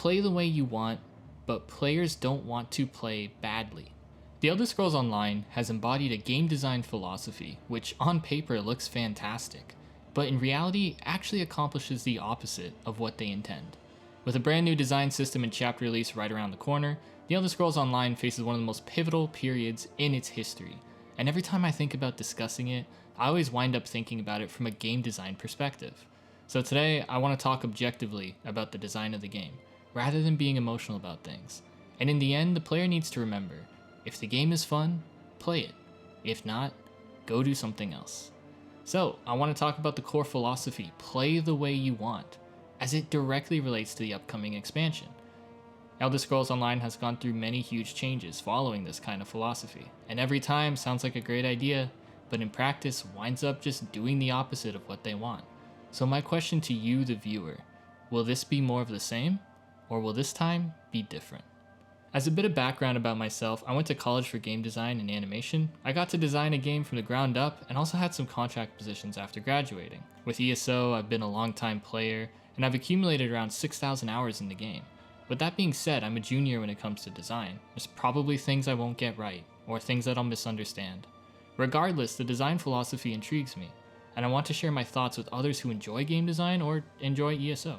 play the way you want, but players don't want to play badly. The Elder Scrolls Online has embodied a game design philosophy which on paper looks fantastic, but in reality actually accomplishes the opposite of what they intend. With a brand new design system and chapter release right around the corner, The Elder Scrolls Online faces one of the most pivotal periods in its history, and every time I think about discussing it, I always wind up thinking about it from a game design perspective. So today, I want to talk objectively about the design of the game, rather than being emotional about things. And in the end, the player needs to remember, if the game is fun, play it. If not, go do something else. So, I want to talk about the core philosophy, play the way you want, as it directly relates to the upcoming expansion. Elder Scrolls Online has gone through many huge changes following this kind of philosophy, and every time sounds like a great idea, but in practice winds up just doing the opposite of what they want. So my question to you, the viewer, will this be more of the same, or will this time be different? As a bit of background about myself, I went to college for game design and animation. I got to design a game from the ground up and also had some contract positions after graduating. With ESO, I've been a long-time player, and I've accumulated around 6,000 hours in the game. With that being said, I'm a junior when it comes to design. There's probably things I won't get right, or things that I'll misunderstand. Regardless, the design philosophy intrigues me, and I want to share my thoughts with others who enjoy game design or enjoy ESO.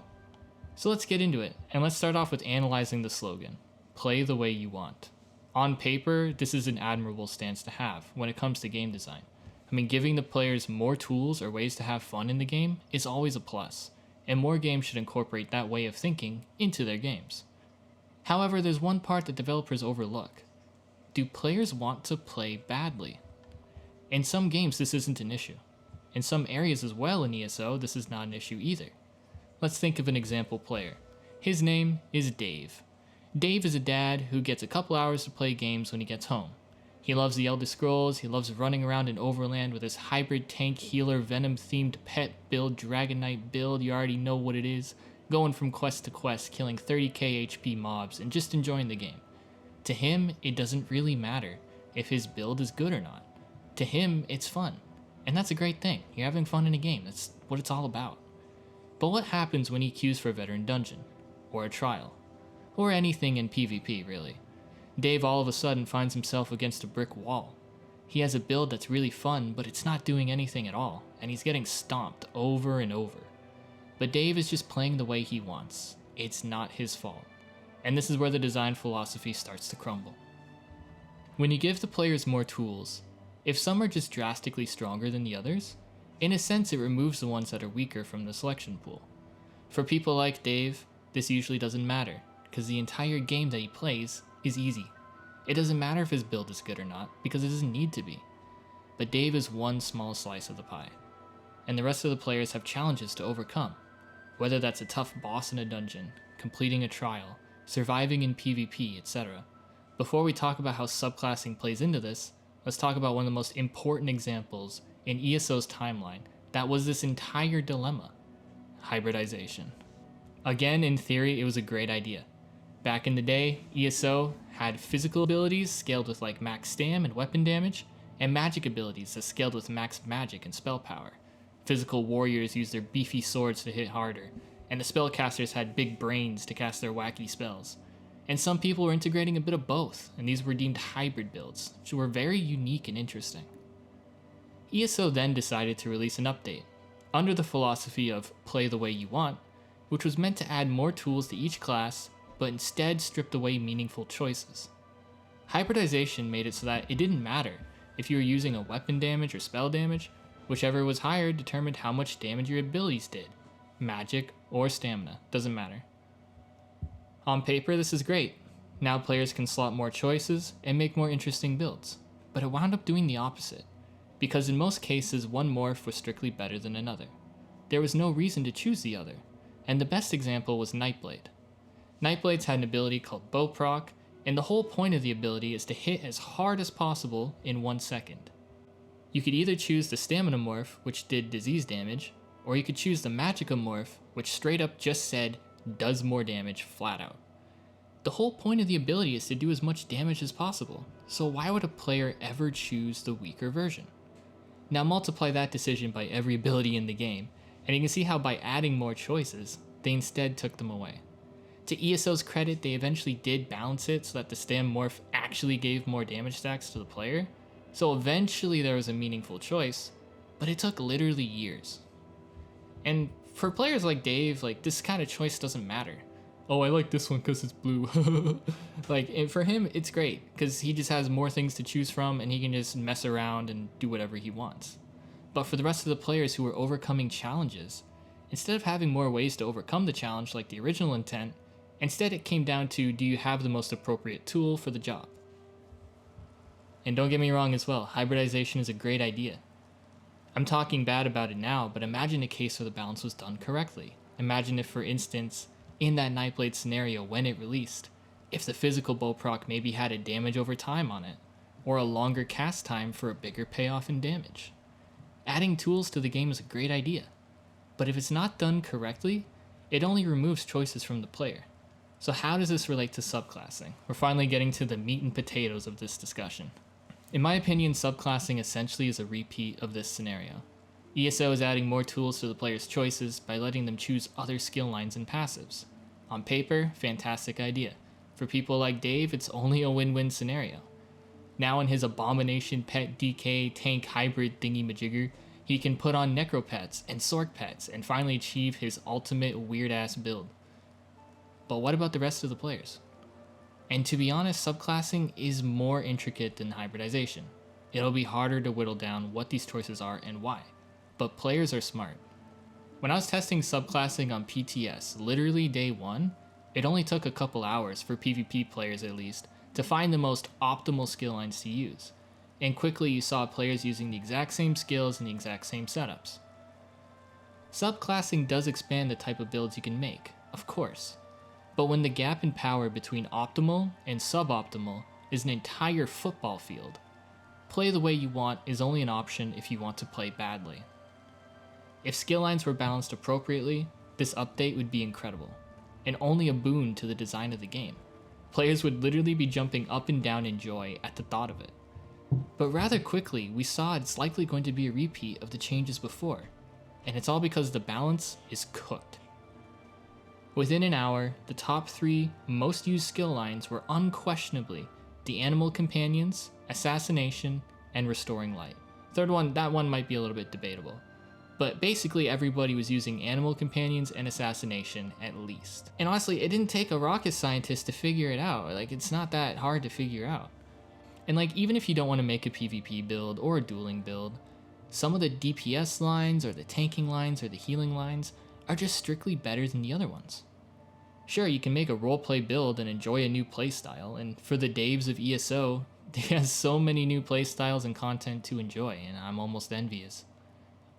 So let's get into it, and let's start off with analyzing the slogan, play the way you want. On paper, this is an admirable stance to have when it comes to game design. I mean, giving the players more tools or ways to have fun in the game is always a plus, and more games should incorporate that way of thinking into their games. However, there's one part that developers overlook. Do players want to play badly? In some games, this isn't an issue. In some areas as well in ESO, this is not an issue either. Let's think of an example player. His name is Dave. Dave is a dad who gets a couple hours to play games when he gets home. He loves the Elder Scrolls, he loves running around in Overland with his hybrid tank healer venom themed pet build, Dragon Knight build, you already know what it is, going from quest to quest, killing 30k HP mobs and just enjoying the game. To him, it doesn't really matter if his build is good or not. To him, it's fun. And that's a great thing, you're having fun in a game, that's what it's all about. But what happens when he queues for a veteran dungeon? Or a trial? Or anything in PvP, really? Dave all of a sudden finds himself against a brick wall. He has a build that's really fun, but it's not doing anything at all, and he's getting stomped over and over. But Dave is just playing the way he wants. It's not his fault. And this is where the design philosophy starts to crumble. When you give the players more tools, if some are just drastically stronger than the others, in a sense it removes the ones that are weaker from the selection pool. For people like Dave, this usually doesn't matter, because the entire game that he plays is easy. It doesn't matter if his build is good or not, because it doesn't need to be. But Dave is one small slice of the pie, and the rest of the players have challenges to overcome, whether that's a tough boss in a dungeon, completing a trial, surviving in PvP, etc. Before we talk about how subclassing plays into this, let's talk about one of the most important examples in ESO's timeline that was this entire dilemma: hybridization. Again, in theory, it was a great idea. Back in the day, ESO had physical abilities scaled with like max stam and weapon damage, and magic abilities that scaled with max magic and spell power. Physical warriors used their beefy swords to hit harder, and the spellcasters had big brains to cast their wacky spells. And some people were integrating a bit of both, and these were deemed hybrid builds, which were very unique and interesting. ESO then decided to release an update, under the philosophy of play the way you want, which was meant to add more tools to each class, but instead stripped away meaningful choices. Hybridization made it so that it didn't matter if you were using a weapon damage or spell damage, whichever was higher determined how much damage your abilities did. Magic or stamina, doesn't matter. On paper, this is great. Now players can slot more choices and make more interesting builds, but it wound up doing the opposite, because in most cases one morph was strictly better than another. There was no reason to choose the other, and the best example was Nightblade. Nightblades had an ability called Bow Proc, and the whole point of the ability is to hit as hard as possible in 1 second. You could either choose the Stamina morph, which did disease damage, or you could choose the Magicka morph, which straight up just said, does more damage flat out. The whole point of the ability is to do as much damage as possible, so why would a player ever choose the weaker version? Now multiply that decision by every ability in the game, and you can see how by adding more choices, they instead took them away. To ESO's credit, they eventually did balance it so that the stem morph actually gave more damage stacks to the player, so eventually there was a meaningful choice, but it took literally years. And for players like Dave, like, this kind of choice doesn't matter. Oh, I like this one because it's blue. Like, and for him, it's great because he just has more things to choose from and he can just mess around and do whatever he wants. But for the rest of the players who are overcoming challenges, instead of having more ways to overcome the challenge like the original intent, instead it came down to, do you have the most appropriate tool for the job? And don't get me wrong as well, hybridization is a great idea. I'm talking bad about it now, but imagine a case where the balance was done correctly. Imagine if, for instance, in that Nightblade scenario when it released, if the physical bow proc maybe had a damage over time on it, or a longer cast time for a bigger payoff in damage. Adding tools to the game is a great idea, but if it's not done correctly, it only removes choices from the player. So how does this relate to subclassing? We're finally getting to the meat and potatoes of this discussion. In my opinion, subclassing essentially is a repeat of this scenario. ESO is adding more tools to the player's choices by letting them choose other skill lines and passives. On paper, fantastic idea. For people like Dave, it's only a win-win scenario. Now in his Abomination Pet DK tank hybrid thingy-majigger, he can put on Necro Pets and Sork Pets and finally achieve his ultimate weird-ass build. But what about the rest of the players? And to be honest, subclassing is more intricate than hybridization. It'll be harder to whittle down what these choices are and why, but players are smart. When I was testing subclassing on PTS, literally day one, it only took a couple hours for PvP players at least to find the most optimal skill lines to use, and quickly you saw players using the exact same skills and the exact same setups. Subclassing does expand the type of builds you can make, of course, but when the gap in power between optimal and suboptimal is an entire football field, play the way you want is only an option if you want to play badly. If skill lines were balanced appropriately, this update would be incredible, and only a boon to the design of the game. Players would literally be jumping up and down in joy at the thought of it. But rather quickly, we saw it's likely going to be a repeat of the changes before, and it's all because the balance is cooked. Within an hour, the top 3 most used skill lines were unquestionably the Animal Companions, Assassination, and Restoring Light. Third one, that one might be a little bit debatable. But basically everybody was using Animal Companions and Assassination at least. And honestly, it didn't take a rocket scientist to figure it out. Like, it's not that hard to figure out. And like, even if you don't want to make a PvP build or a dueling build, some of the DPS lines or the tanking lines or the healing lines are just strictly better than the other ones. Sure, you can make a roleplay build and enjoy a new playstyle, and for the Daves of ESO, they have so many new playstyles and content to enjoy, and I'm almost envious.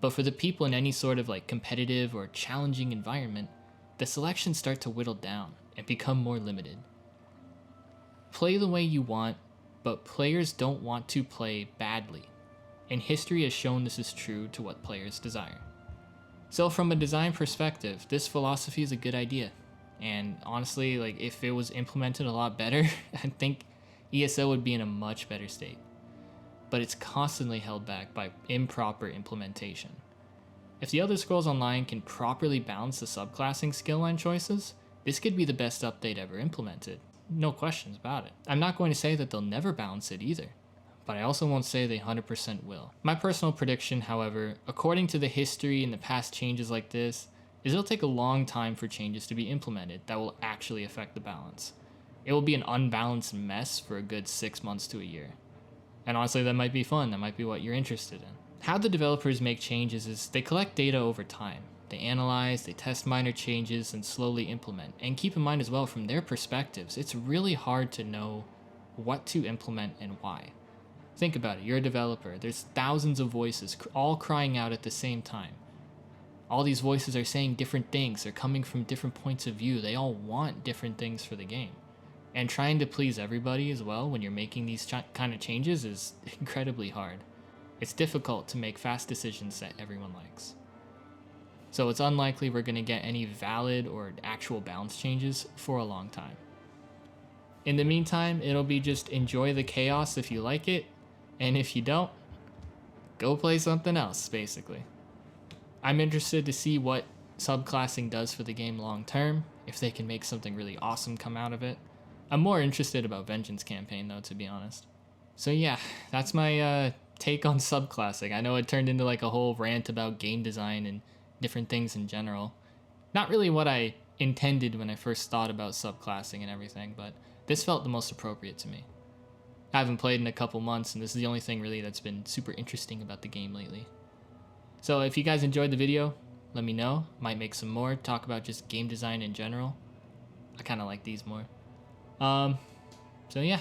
But for the people in any sort of like competitive or challenging environment, the selections start to whittle down and become more limited. Play the way you want, but players don't want to play badly, and history has shown this is true to what players desire. So from a design perspective, this philosophy is a good idea. And honestly, like, if it was implemented a lot better, I think ESO would be in a much better state. But it's constantly held back by improper implementation. If the Elder Scrolls Online can properly balance the subclassing skill line choices, this could be the best update ever implemented. No questions about it. I'm not going to say that they'll never balance it either, but I also won't say they 100% will. My personal prediction, however, according to the history and the past changes like this, is it'll take a long time for changes to be implemented that will actually affect the balance. It will be an unbalanced mess for a good 6 months to a year. And honestly, that might be fun, that might be what you're interested in. How the developers make changes is they collect data over time. They analyze, they test minor changes, and slowly implement. And keep in mind as well, from their perspectives, it's really hard to know what to implement and why. Think about it, you're a developer, there's thousands of voices all crying out at the same time. All these voices are saying different things, they're coming from different points of view, they all want different things for the game. And trying to please everybody as well when you're making these kind of changes is incredibly hard. It's difficult to make fast decisions that everyone likes. So it's unlikely we're going to get any valid or actual balance changes for a long time. In the meantime, it'll be just enjoy the chaos if you like it, and if you don't, go play something else, basically. I'm interested to see what subclassing does for the game long term, if they can make something really awesome come out of it. I'm more interested about Vengeance campaign though, to be honest. So yeah, that's my take on subclassing. I know it turned into like a whole rant about game design and different things in general. Not really what I intended when I first thought about subclassing and everything, but this felt the most appropriate to me. I haven't played in a couple months, and this is the only thing really that's been super interesting about the game lately. So if you guys enjoyed the video, let me know. Might make some more, talk about just game design in general. I kind of like these more. So yeah,